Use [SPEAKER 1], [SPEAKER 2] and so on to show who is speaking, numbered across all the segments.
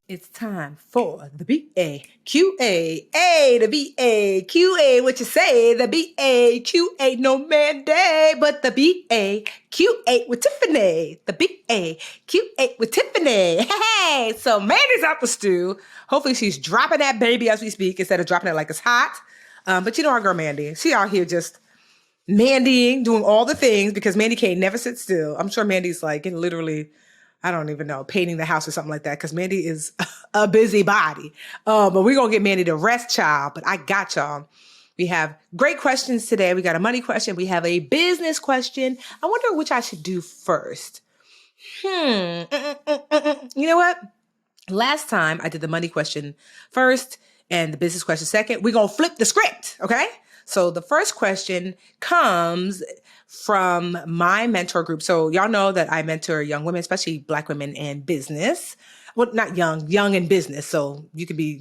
[SPEAKER 1] It's time for the B-A-Q-A. A, the B-A-Q-A. What you say? The B-A-Q-A. No man day, but the B-A-Q-A with Tiffany. The B-A-Q-A with Tiffany. Hey, so Mandy's out the stew. Hopefully she's dropping that baby as we speak instead of dropping it like it's hot. But you know our girl Mandy. She out here just Mandying, doing all the things because Mandy can't never sit still. I'm sure Mandy's like literally, I don't even know, painting the house or something like that because Mandy is a busybody. But we're going to get Mandy to rest, child. But I got y'all. We have great questions today. We got a money question. We have a business question. I wonder which I should do first. You know what? Last time I did the money question first and the business question second. We're going to flip the script, okay? So the first question comes from my mentor group. So y'all know that I mentor young women, especially Black women in business. Well, not young in business. So you could be,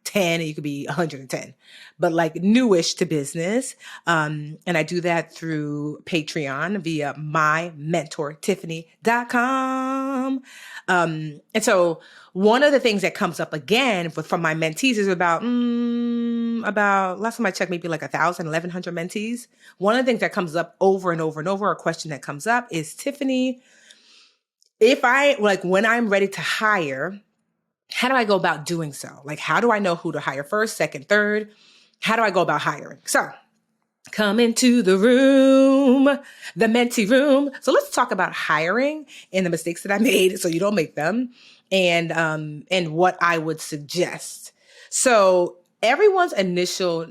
[SPEAKER 1] 10 and you could be 110, but like newish to business. And I do that through Patreon via mymentortiffany.com. And so one of the things that comes up again from my mentees is about last time I checked, maybe like 1,000, 1,100 mentees. One of the things that comes up over and over and over, a question that comes up is, Tiffany, when I'm ready to hire, how do I go about doing so? Like, how do I know who to hire first, second, third? How do I go about hiring? So come into the room, the mentee room. So let's talk about hiring and the mistakes that I made so you don't make them and what I would suggest. So everyone's initial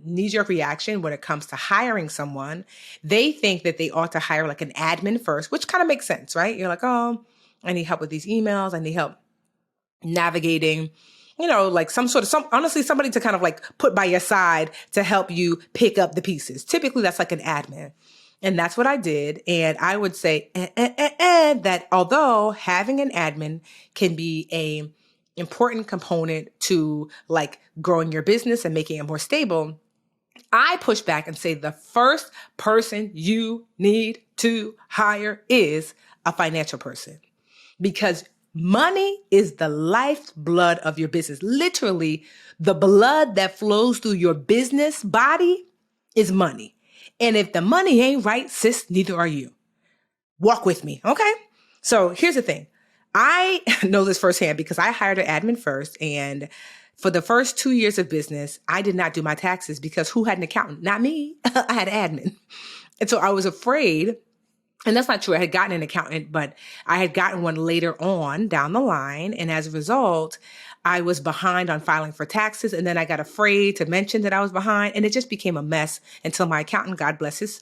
[SPEAKER 1] knee-jerk reaction when it comes to hiring someone, they think that they ought to hire like an admin first, which kind of makes sense, right? You're like, oh, I need help with these emails. I need help navigating, like honestly, somebody to kind of like put by your side to help you pick up the pieces. Typically that's like an admin. And that's what I did. And I would say that although having an admin can be a important component to like growing your business and making it more stable, I push back and say the first person you need to hire is a financial person, because money is the lifeblood of your business. Literally, the blood that flows through your business body is money. And if the money ain't right, sis, neither are you. Walk with me, okay? So here's the thing. I know this firsthand because I hired an admin first, and for the first 2 years of business, I did not do my taxes because who had an accountant? Not me. I had an admin. And so I was afraid. And that's not true. I had gotten an accountant, but I had gotten one later on down the line. And as a result, I was behind on filing for taxes. And then I got afraid to mention that I was behind. And it just became a mess until my accountant, God bless his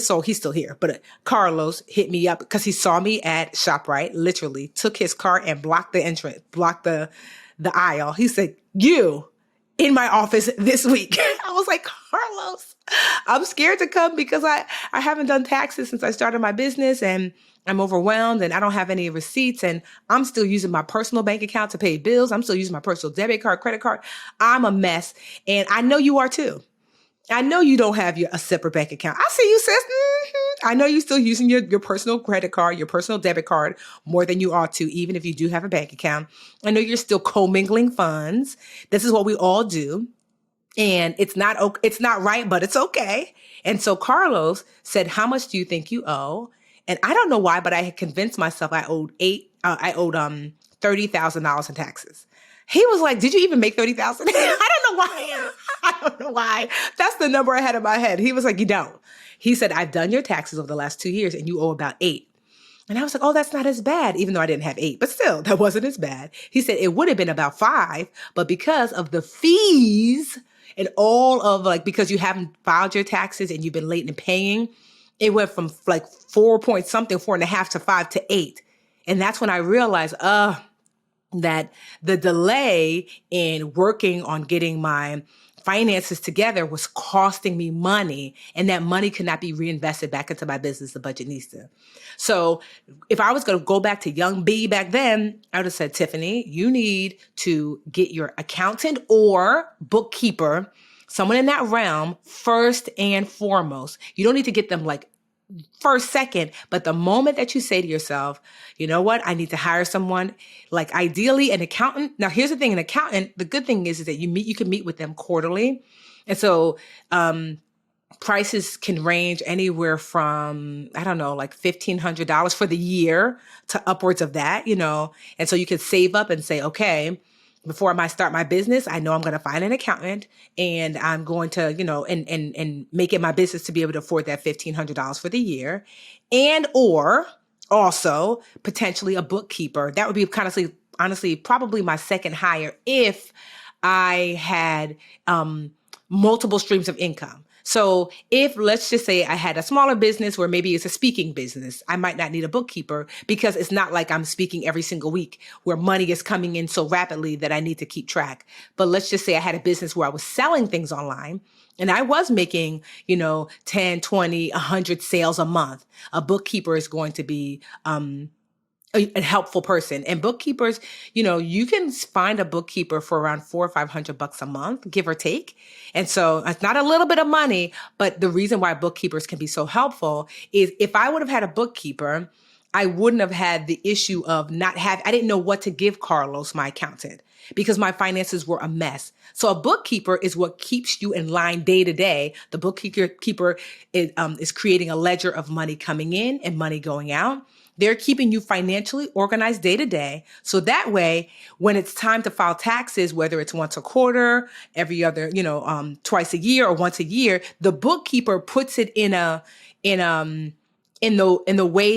[SPEAKER 1] soul, he's still here. But Carlos hit me up because he saw me at ShopRite, literally took his car and blocked the entrance, blocked the aisle. He said, "You in my office this week." I was like, Carlos, I'm scared to come because I haven't done taxes since I started my business and I'm overwhelmed and I don't have any receipts and I'm still using my personal bank account to pay bills. I'm still using my personal debit card, credit card. I'm a mess. And I know you are too. I know you don't have a separate bank account. I see you, sis. I know you're still using your personal credit card, your personal debit card more than you ought to, even if you do have a bank account. I know you're still commingling funds. This is what we all do. And it's not right, but it's okay. And so Carlos said, "How much do you think you owe?" And I don't know why, but I had convinced myself I owed $30,000 in taxes. He was like, "Did you even make 30,000?" I don't know why. I don't know why. That's the number I had in my head. He was like, "You don't." He said, "I've done your taxes over the last 2 years and you owe about 8." And I was like, "Oh, that's not as bad," even though I didn't have 8, but still, that wasn't as bad. He said it would have been about 5, but because of the fees and all of because you haven't filed your taxes and you've been late in paying, it went from like 4.5 to 5 to 8. And that's when I realized, that the delay in working on getting my finances together was costing me money, and that money could not be reinvested back into my business. The budget needs to. So if I was going to go back to young B back then, I would have said, Tiffany, you need to get your accountant or bookkeeper, someone in that realm, first and foremost. You don't need to get them like first, second. But the moment that you say to yourself, you know what, I need to hire someone, like ideally an accountant. Now, here's the thing, an accountant, the good thing is that you can meet with them quarterly. And so, prices can range anywhere from, I don't know, like $1,500 for the year to upwards of that, And so you could save up and say, okay, before I might start my business, I know I'm going to find an accountant and I'm going to, and make it my business to be able to afford that $1,500 for the year. And, or also potentially a bookkeeper. That would be honestly, probably my second hire if I had, multiple streams of income. So if, let's just say I had a smaller business where maybe it's a speaking business, I might not need a bookkeeper because it's not like I'm speaking every single week where money is coming in so rapidly that I need to keep track. But let's just say I had a business where I was selling things online and I was making, 10, 20, 100 sales a month. A bookkeeper is going to be, a helpful person. And bookkeepers, you can find a bookkeeper for around $400 or $500 a month, give or take. And so it's not a little bit of money, but the reason why bookkeepers can be so helpful is if I would have had a bookkeeper, I wouldn't have had the issue of I didn't know what to give Carlos, my accountant, because my finances were a mess. So a bookkeeper is what keeps you in line day to day. The bookkeeper is creating a ledger of money coming in and money going out. They're keeping you financially organized day to day. So that way, when it's time to file taxes, whether it's once a quarter, every other, twice a year or once a year, the bookkeeper puts it in the way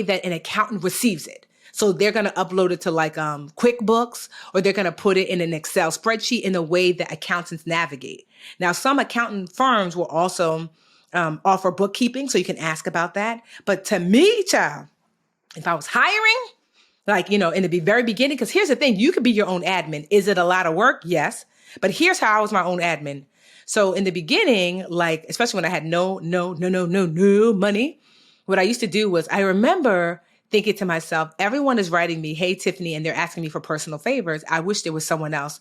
[SPEAKER 1] that an accountant receives it. So they're going to upload it to like QuickBooks, or they're going to put it in an Excel spreadsheet in the way that accountants navigate. Now, some accountant firms will also offer bookkeeping, so you can ask about that. But to me, child, if I was hiring, like, in the very beginning, because here's the thing, you could be your own admin. Is it a lot of work? Yes. But here's how I was my own admin. So in the beginning, like, especially when I had no money, what I used to do was I remember thinking to myself, everyone is writing me, hey, Tiffany, and they're asking me for personal favors. I wish there was someone else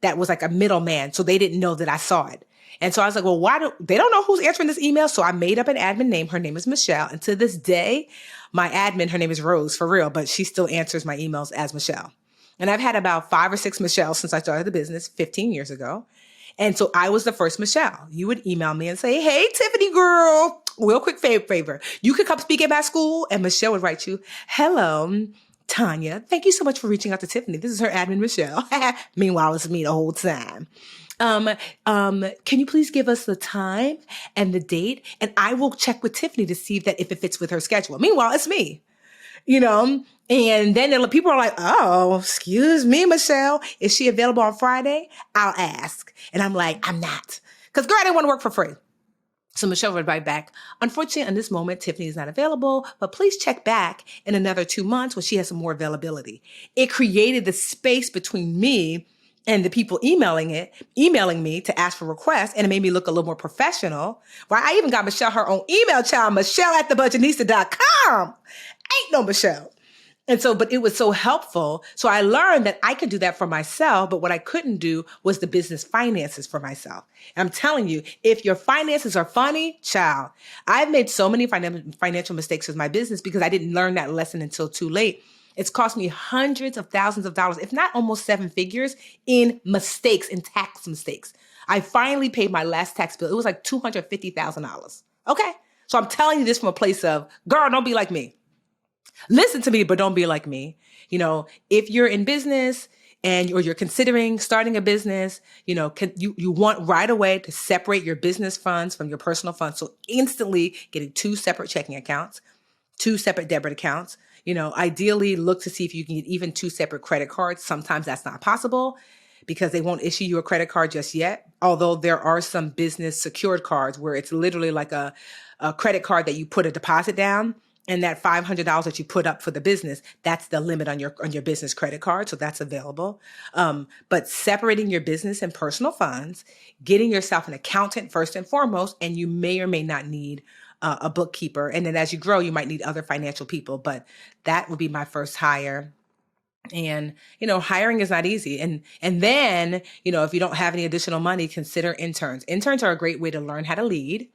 [SPEAKER 1] that was like a middleman, so they didn't know that I saw it. And so I was like, well, they don't know who's answering this email. So I made up an admin name. Her name is Michelle. And to this day, my admin, her name is Rose, for real, but she still answers my emails as Michelle. And I've had about 5 or 6 Michelles since I started the business 15 years ago. And so I was the first Michelle. You would email me and say, hey, Tiffany girl, real quick favor. You could come speak at my school. And Michelle would write you, hello, Tanya. Thank you so much for reaching out to Tiffany. This is her admin, Michelle. Meanwhile, it's me the whole time. Can you please give us the time and the date? And I will check with Tiffany to see if it fits with her schedule. Meanwhile, it's me, and then people are like, oh, excuse me, Michelle, is she available on Friday? I'll ask. And I'm like, I'm not. Because girl, I didn't want to work for free. So Michelle would write back, unfortunately, in this moment, Tiffany is not available, but please check back in another 2 months when she has some more availability. It created the space between me and the people emailing me to ask for requests, and it made me look a little more professional. Right? I even got Michelle her own email, child, Michelle@thebudgetnista.com. Ain't no Michelle. And so, but it was so helpful. So I learned that I could do that for myself, but what I couldn't do was the business finances for myself. And I'm telling you, if your finances are funny, child, I've made so many financial mistakes with my business because I didn't learn that lesson until too late. It's cost me hundreds of thousands of dollars, if not almost 7 figures in mistakes, in tax mistakes. I finally paid my last tax bill. It was like $250,000. Okay. So I'm telling you this from a place of, girl, don't be like me. Listen to me, but don't be like me. If you're in business or you're considering starting a business, you want right away to separate your business funds from your personal funds. So instantly getting 2 separate checking accounts, 2 separate debit accounts. Ideally look to see if you can get even 2 separate credit cards. Sometimes that's not possible because they won't issue you a credit card just yet. Although there are some business secured cards where it's literally like a credit card that you put a deposit down. And that $500 that you put up for the business, that's the limit on your business credit card. So that's available. But separating your business and personal funds, getting yourself an accountant first and foremost, and you may or may not need a bookkeeper. And then as you grow, you might need other financial people. But that would be my first hire. And, hiring is not easy. And then, if you don't have any additional money, consider interns. Interns are a great way to learn how to lead,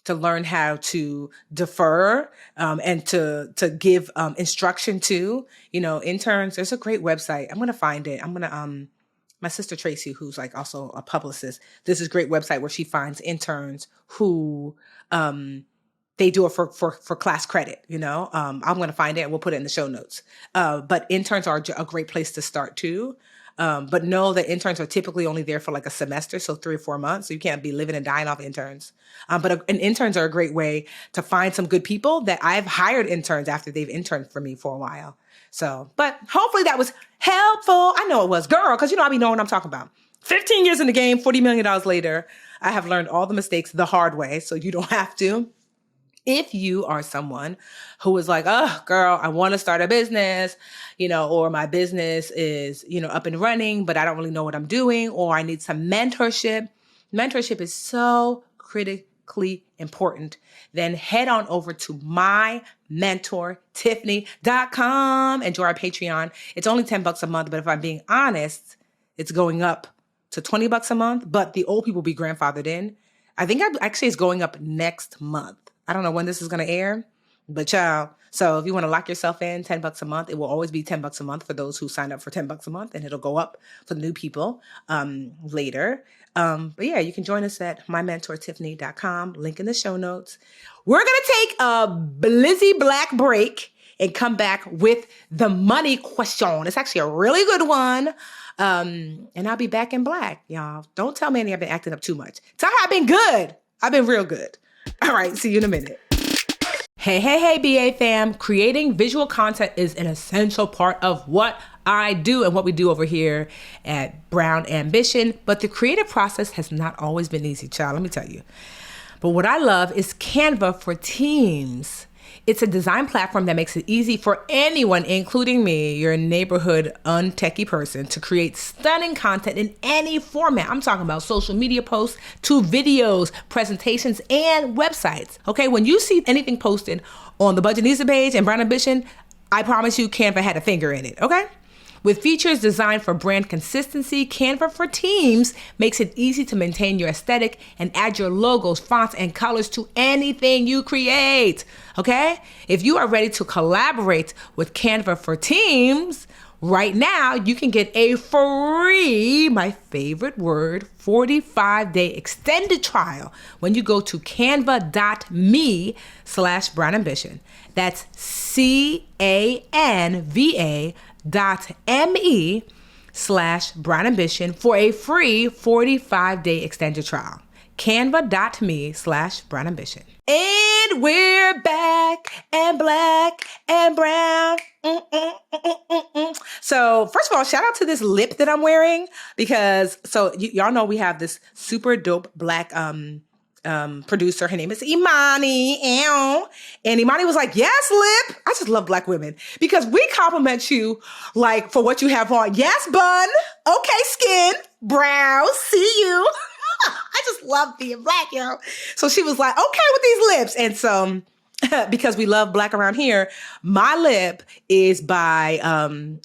[SPEAKER 1] to learn how to defer and to give instruction to, interns. There's a great website. I'm going to find it. I'm going to, my sister Tracy, who's like also a publicist, this is a great website where she finds interns who they do it for class credit, I'm going to find it and we'll put it in the show notes. But interns are a great place to start too. But know that interns are typically only there for like a semester, so 3 or 4 months. So you can't be living and dying off interns. And interns are a great way to find some good people that I've hired interns after they've interned for me for a while. So, but hopefully that was helpful. I know it was, girl, because I be knowing what I'm talking about. 15 years in the game, $40 million later, I have learned all the mistakes the hard way, so you don't have to. If you are someone who is like, oh, girl, I want to start a business, or my business is, up and running, but I don't really know what I'm doing, or I need some mentorship. Mentorship is so critically important. Then head on over to mymentortiffany.com and join our Patreon. It's only $10 a month, but if I'm being honest, it's going up to $20 a month, but the old people be grandfathered in. I think actually it's going up next month. I don't know when this is going to air, but child. So if you want to lock yourself in, $10 a month, it will always be $10 a month for those who sign up for $10 a month, and it'll go up for the new people later. But yeah, you can join us at mymentortiffany.com, link in the show notes. We're going to take a Blizzy Black break and come back with the money question. It's actually a really good one. And I'll be back in black, y'all. Don't tell me I've been acting up too much. Tell her I've been good. I've been real good. All right, see you in a minute. Hey, BA fam. Creating visual content is an essential part of what I do and what we do over here at Brown Ambition. But the creative process has not always been easy, child, let me tell you. But what I love is Canva for Teams. It's a design platform that makes it easy for anyone, including me, your neighborhood untechy person, to create stunning content in any format. I'm talking about social media posts to videos, presentations, and websites. Okay, when you see anything posted on the Budgetnista page and Brown Ambition, I promise you Canva had a finger in it, okay? With features designed for brand consistency, Canva for Teams makes it easy to maintain your aesthetic and add your logos, fonts, and colors to anything you create, okay? If you are ready to collaborate with Canva for Teams, right now you can get a free, my favorite word, 45-day extended trial when you go to canva.me/brownambition. That's canva.me/brownambition for a free 45-day extended trial. Canva.me/brownambition. And we're back and black and brown. So first of all, shout out to this lip that I'm wearing because y'all know we have this super dope black producer. Her name is Imani. And Imani was like, yes, lip. I just love black women because we compliment you like for what you have on. Yes, bun. Okay, skin. Brows. See you. I just love being black, yo. So she was like, okay with these lips. And so because we love black around here, my lip is by,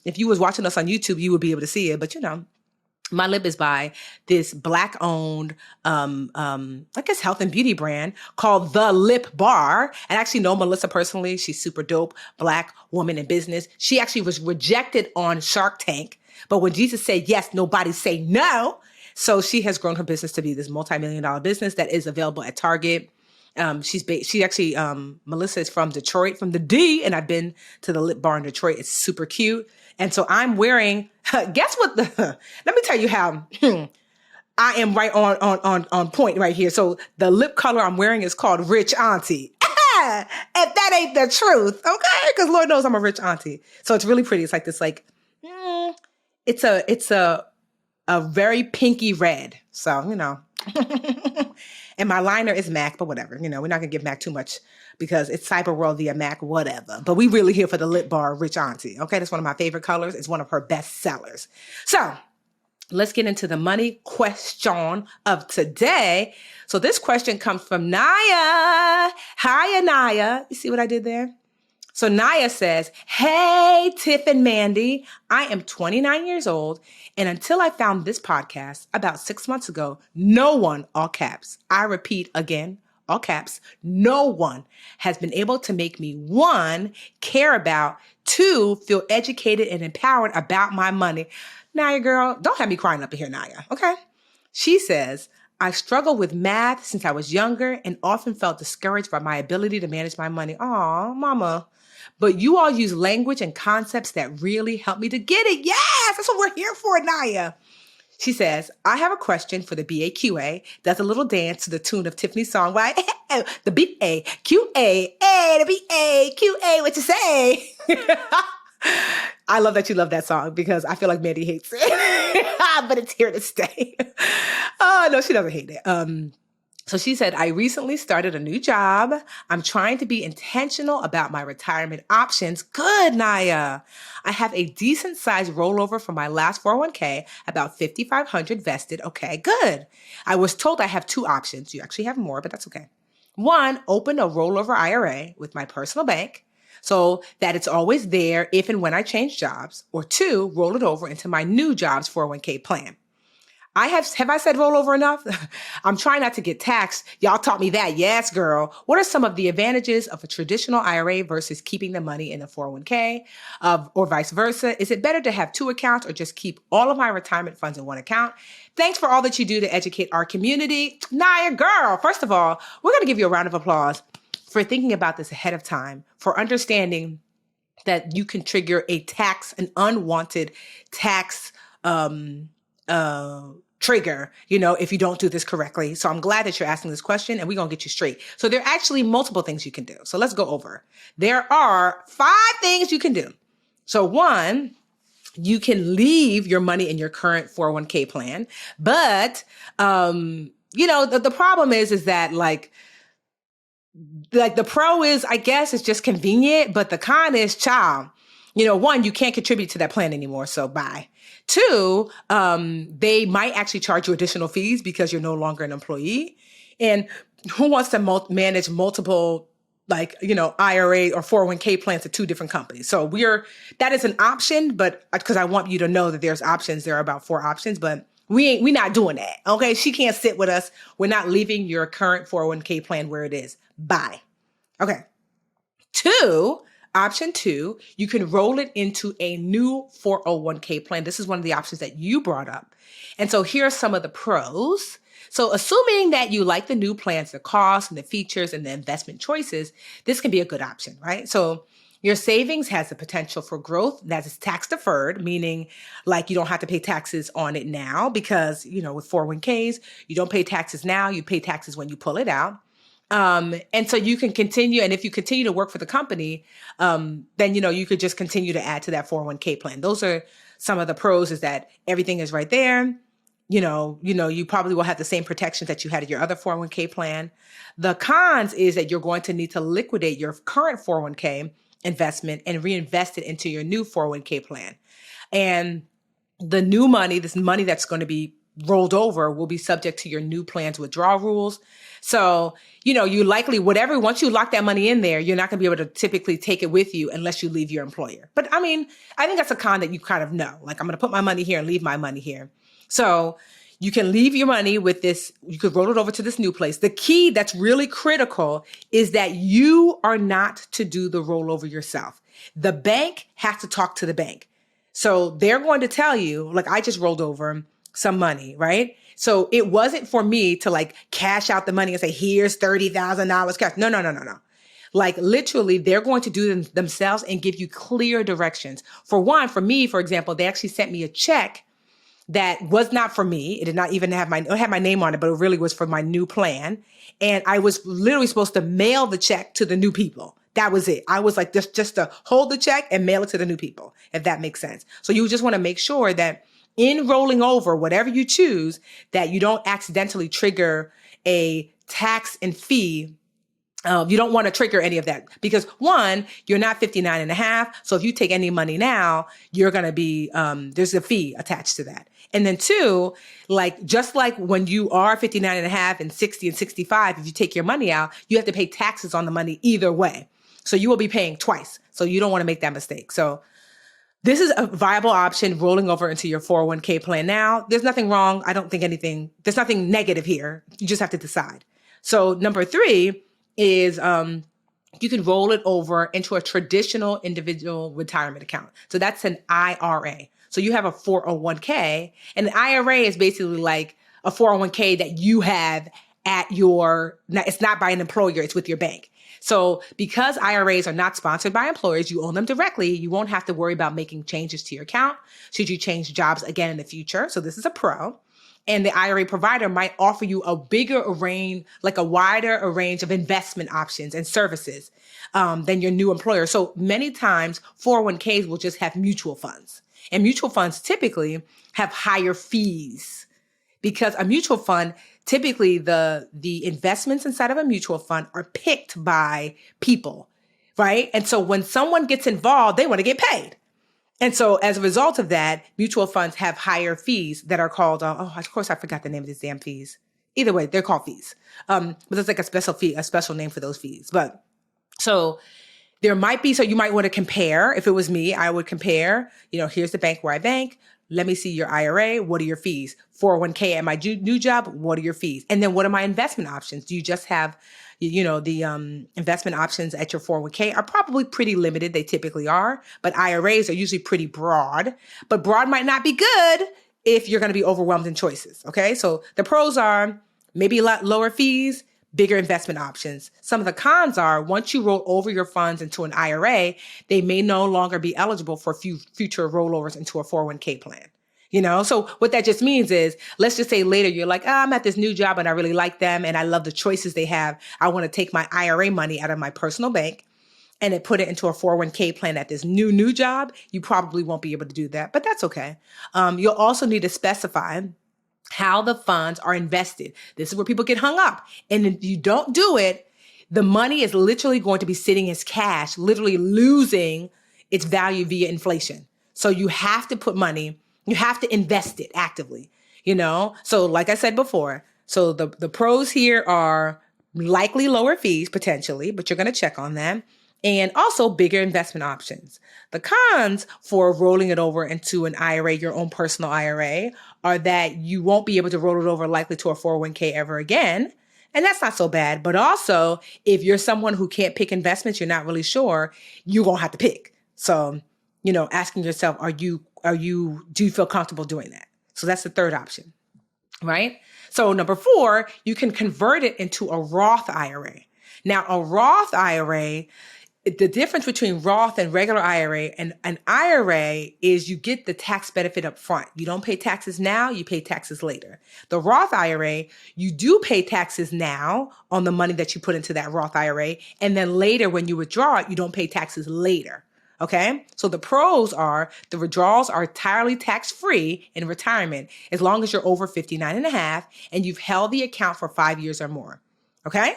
[SPEAKER 1] if you was watching us on YouTube, you would be able to see it. But my lip is by this black-owned, I guess, health and beauty brand called The Lip Bar. And I actually know Melissa personally. She's super dope, black woman in business. She actually was rejected on Shark Tank. But when Jesus said yes, nobody say no. So she has grown her business to be this multi-million-dollar business that is available at Target. Melissa is from Detroit, from the D, and I've been to the Lip Bar in Detroit. It's super cute. And so I'm wearing, guess what let me tell you how I am right on point right here. So the lip color I'm wearing is called Rich Auntie. If that ain't the truth, okay? Because Lord knows I'm a rich auntie. So it's really pretty. It's like this, it's a very pinky red. So, and my liner is MAC, but whatever. We're not going to give MAC too much because it's Cyber World via MAC, whatever. But we really here for the Lip Bar Rich Auntie. Okay, that's one of my favorite colors. It's one of her best sellers. So let's get into the money question of today. So this question comes from Naya. Hiya, Naya. You see what I did there? So Naya says, hey, Tiff and Mandy, I am 29 years old. And until I found this podcast about 6 months ago, no one, all caps, I repeat again, all caps, no one has been able to make me, one, care about, two, feel educated and empowered about my money. Naya, girl, don't have me crying up in here, Naya, okay? She says, I struggled with math since I was younger and often felt discouraged by my ability to manage my money. Aw, mama. But you all use language and concepts that really help me to get it. Yes, that's what we're here for, Naya. She says, I have a question for the BAQA. Does a little dance to the tune of Tiffany's song, right? The BAQA, the BAQA, what you say? I love that you love that song because I feel like Mandy hates it, but it's here to stay. Oh, no, she doesn't hate it. So she said, I recently started a new job. I'm trying to be intentional about my retirement options. Good, Naya. I have a decent sized rollover from my last 401k, about $5,500 vested. Okay, good. I was told I have two options. You actually have more, but that's okay. One, open a rollover IRA with my personal bank so that it's always there if and when I change jobs. Or two, roll it over into my new job's 401k plan. Have I said roll over enough? I'm trying not to get taxed. Y'all taught me that. Yes, girl. What are some of the advantages of a traditional IRA versus keeping the money in a 401k or vice versa? Is it better to have two accounts or just keep all of my retirement funds in one account? Thanks for all that you do to educate our community. Naya, girl, first of all, we're going to give you a round of applause for thinking about this ahead of time, for understanding that you can trigger an unwanted tax, trigger, if you don't do this correctly. So I'm glad that you're asking this question and we're going to get you straight. So there are actually multiple things you can do. So let's go over. There are 5 things you can do. So one, you can leave your money in your current 401k plan. But, the problem is that like the pro is, I guess, it's just convenient, but the con is, child, one, you can't contribute to that plan anymore. So bye. Two, they might actually charge you additional fees because you're no longer an employee. And who wants to manage multiple, IRA or 401k plans at 2 different companies? So that is an option, but because I want you to know that there's options, there are about 4 options, but we're not doing that. Okay. She can't sit with us. We're not leaving your current 401k plan where it is. Bye. Okay. Option 2, you can roll it into a new 401k plan. This is one of the options that you brought up. And so here are some of the pros. So assuming that you like the new plans, the costs and the features and the investment choices, this can be a good option, right? So your savings has the potential for growth that is tax deferred, meaning like you don't have to pay taxes on it now because, with 401ks, you don't pay taxes now, you pay taxes when you pull it out. And so you can continue, and if you continue to work for the company, then, you could just continue to add to that 401k plan. Those are some of the pros, is that everything is right there. You probably will have the same protections that you had in your other 401k plan. The cons is that you're going to need to liquidate your current 401k investment and reinvest it into your new 401k plan. And the new money, this money that's going to be rolled over, will be subject to your new plan's withdrawal rules. So, you likely, once you lock that money in there, you're not going to be able to typically take it with you unless you leave your employer. But I think that's a con that you kind of know, like, I'm going to put my money here and leave my money here. So you can leave your money with this, you could roll it over to this new place. The key that's really critical is that you are not to do the rollover yourself. The bank has to talk to the bank. So they're going to tell you, like, I just rolled over some money, right? So it wasn't for me to cash out the money and say, here's $30,000 cash. No. Like, literally, they're going to do them themselves and give you clear directions. For me, for example, they actually sent me a check that was not for me. It did not even have it had my name on it, but it really was for my new plan. And I was literally supposed to mail the check to the new people. That was it. I was like, just to hold the check and mail it to the new people, if that makes sense. So you just want to make sure that in rolling over, whatever you choose, that you don't accidentally trigger a tax and fee. You don't want to trigger any of that because, one, you're not 59 and a half. So if you take any money now, you're going to be, there's a fee attached to that. And then two, just like when you are 59 and a half and 60 and 65, if you take your money out, you have to pay taxes on the money either way. So you will be paying twice. So you don't want to make that mistake. So this is a viable option, rolling over into your 401k plan now. There's nothing wrong. There's nothing negative here. You just have to decide. So number 3 is you can roll it over into a traditional individual retirement account. So that's an IRA. So you have a 401k, and an IRA is basically like a 401k that you have at it's not by an employer, it's with your bank. So because IRAs are not sponsored by employers, you own them directly, you won't have to worry about making changes to your account should you change jobs again in the future. So this is a pro. And the IRA provider might offer you a wider range of investment options and services than your new employer. So many times 401ks will just have mutual funds. And mutual funds typically have higher fees because a mutual fund, typically the investments inside of a mutual fund are picked by people, right? And so when someone gets involved, they want to get paid. And so as a result of that, mutual funds have higher fees that are called, of course, I forgot the name of these damn fees. Either way, they're called fees. But there's like a special name for those fees. But so there might be, so you might want to compare. If it was me, I would compare, here's the bank where I bank. Let me see your IRA. What are your fees? 401k at my new job. What are your fees? And then what are my investment options? Do you just have, the investment options at your 401k are probably pretty limited. They typically are, but IRAs are usually pretty broad, but broad might not be good if you're going to be overwhelmed in choices. Okay. So the pros are maybe a lot lower fees, bigger investment options. Some of the cons are once you roll over your funds into an IRA, they may no longer be eligible for future rollovers into a 401k plan. So what that just means is, let's just say later you're like, I'm at this new job and I really like them and I love the choices they have. I want to take my IRA money out of my personal bank and put it into a 401k plan at this new job. You probably won't be able to do that, but that's okay. You'll also need to specify how the funds are invested. This is where people get hung up. And if you don't do it, the money is literally going to be sitting as cash, literally losing its value via inflation. So you have to you have to invest it actively, So like I said before, so the pros here are likely lower fees potentially, but you're going to check on them. And also bigger investment options. The cons for rolling it over into an IRA, your own personal IRA, are that you won't be able to roll it over likely to a 401k ever again. And that's not so bad. But also, if you're someone who can't pick investments, you're not really sure, you're going to have to pick. So, asking yourself, do you feel comfortable doing that? So that's the third option, right? So number 4, you can convert it into a Roth IRA. Now, a Roth IRA, the difference between Roth and regular IRA and an IRA is you get the tax benefit up front. You don't pay taxes now, you pay taxes later. The Roth IRA, you do pay taxes now on the money that you put into that Roth IRA. And then later when you withdraw it, you don't pay taxes later. Okay. So the pros are the withdrawals are entirely tax-free in retirement as long as you're over 59 and a half and you've held the account for 5 years or more. Okay.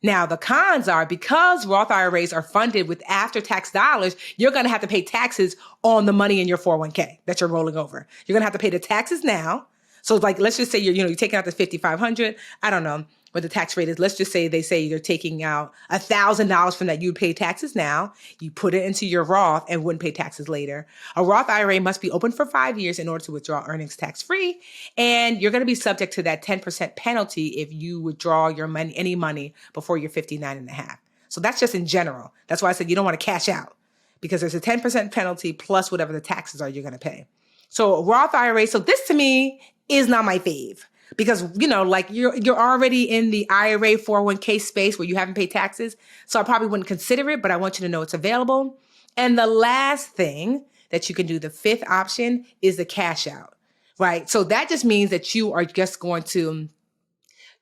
[SPEAKER 1] Now, the cons are because Roth IRAs are funded with after-tax dollars, you're going to have to pay taxes on the money in your 401k that you're rolling over. You're going to have to pay the taxes now. So like, let's just say you're taking out the $5,500. I don't know what the tax rate is. Let's just say they say you're taking out $1,000 from that. You pay taxes now. You put it into your Roth and wouldn't pay taxes later. A Roth IRA must be open for 5 years in order to withdraw earnings tax-free. And you're going to be subject to that 10% penalty if you withdraw any money before you're 59 and a half. So that's just in general. That's why I said you don't want to cash out because there's a 10% penalty plus whatever the taxes are you're going to pay. So Roth IRA, so this to me is not my fave because, like you're already in the IRA 401k space where you haven't paid taxes. So I probably wouldn't consider it, but I want you to know it's available. And the last thing that you can do, the 5th option, is the cash out, right? So that just means that you are just going to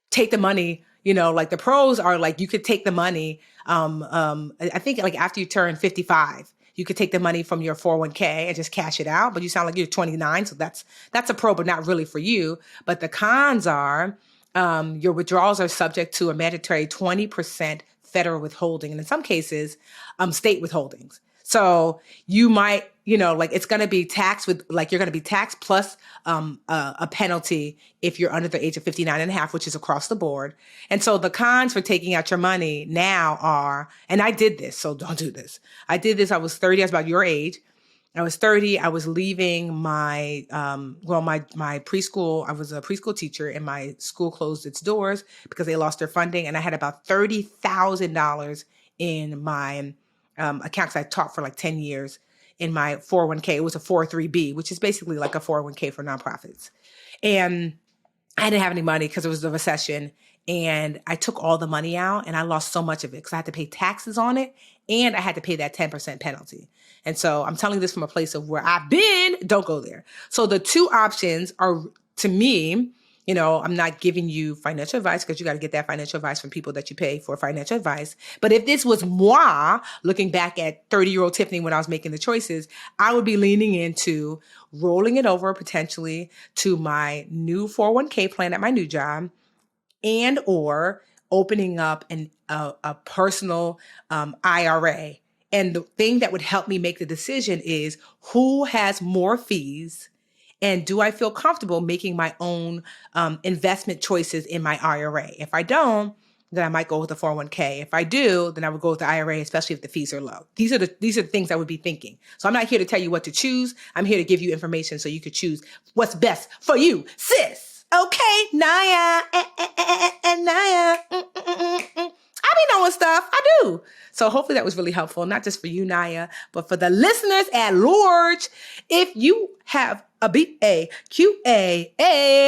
[SPEAKER 1] take the money, like the pros are like, you could take the money. I think like after you turn 55, you could take the money from your 401k and just cash it out, but you sound like you're 29. So that's a pro, but not really for you. But the cons are, your withdrawals are subject to a mandatory 20% federal withholding. And in some cases, state withholdings. So you might, it's going to be taxed you're going to be taxed plus a penalty if you're under the age of 59 and a half, which is across the board. And so the cons for taking out your money now are, and I did this, so don't do this. I did this. I was 30. I was about your age. I was 30. I was leaving my my preschool. I was a preschool teacher, and my school closed its doors because they lost their funding. And I had about $30,000 in my accounts. I taught for like 10 years in my 401k. It was a 403b, which is basically like a 401k for nonprofits. And I didn't have any money because it was the recession, and I took all the money out and I lost so much of it because I had to pay taxes on it and I had to pay that 10% penalty. And so I'm telling this from a place of where I've been. Don't go there. So the two options are, to me, I'm not giving you financial advice because you got to get that financial advice from people that you pay for financial advice. But if this was moi looking back at 30-year-old Tiffany when I was making the choices, I would be leaning into rolling it over potentially to my new 401k plan at my new job, and or opening up a personal IRA. And the thing that would help me make the decision is who has more fees, and do I feel comfortable making my own investment choices in my IRA? If I don't, then I might go with the 401k. If I do, then I would go with the IRA, especially if the fees are low. These are the things I would be thinking. So I'm not here to tell you what to choose. I'm here to give you information so you could choose what's best for you, sis. Okay, Naya, Naya. I be knowing stuff. I do. So hopefully that was really helpful, not just for you, Naya, but for the listeners at large. If you have a B-A-Q-A,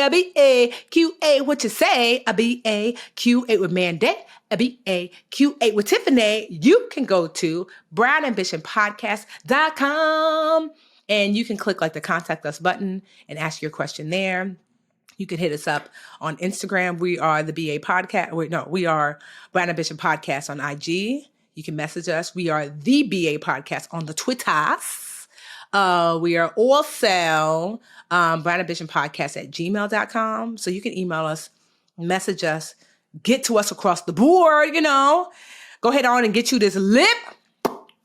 [SPEAKER 1] B-A-Q-A, what you say, a B-A-Q-A with Mandate, a B-A-Q-A with Tiffany, you can go to brownambitionpodcast.com and you can click like the contact us button and ask your question there. You can hit us up on Instagram. We are the BA Podcast. We are Brown Ambition Podcast on IG. You can message us. We are the BA Podcast on the Twitters. We are also Brown Ambition Podcast at gmail.com. So you can email us, message us, get to us across the board, Go ahead on and get you this lip.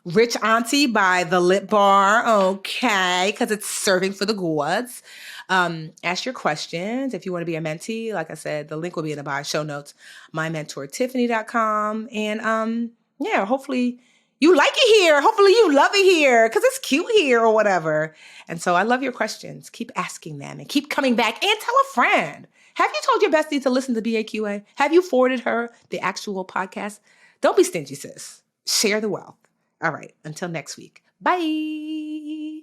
[SPEAKER 1] Rich Auntie by the Lip Bar, okay, because it's serving for the gods. Ask your questions. If you want to be a mentee, like I said, the link will be in the bio show notes, mymentortiffany.com. And hopefully you like it here. Hopefully you love it here because it's cute here or whatever. And so I love your questions. Keep asking them and keep coming back, and tell a friend. Have you told your bestie to listen to BAQA? Have you forwarded her the actual podcast? Don't be stingy, sis. Share the wealth. All right, until next week. Bye.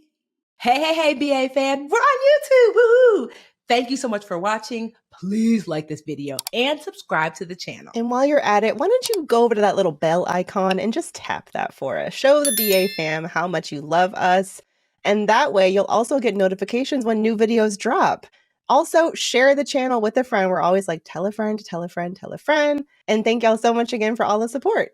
[SPEAKER 1] Hey, BA fam. We're on YouTube. Woohoo! Thank you so much for watching. Please like this video and subscribe to the channel.
[SPEAKER 2] And while you're at it, why don't you go over to that little bell icon and just tap that for us. Show the BA fam how much you love us. And that way you'll also get notifications when new videos drop. Also, share the channel with a friend. We're always like, tell a friend, tell a friend, tell a friend. And thank y'all so much again for all the support.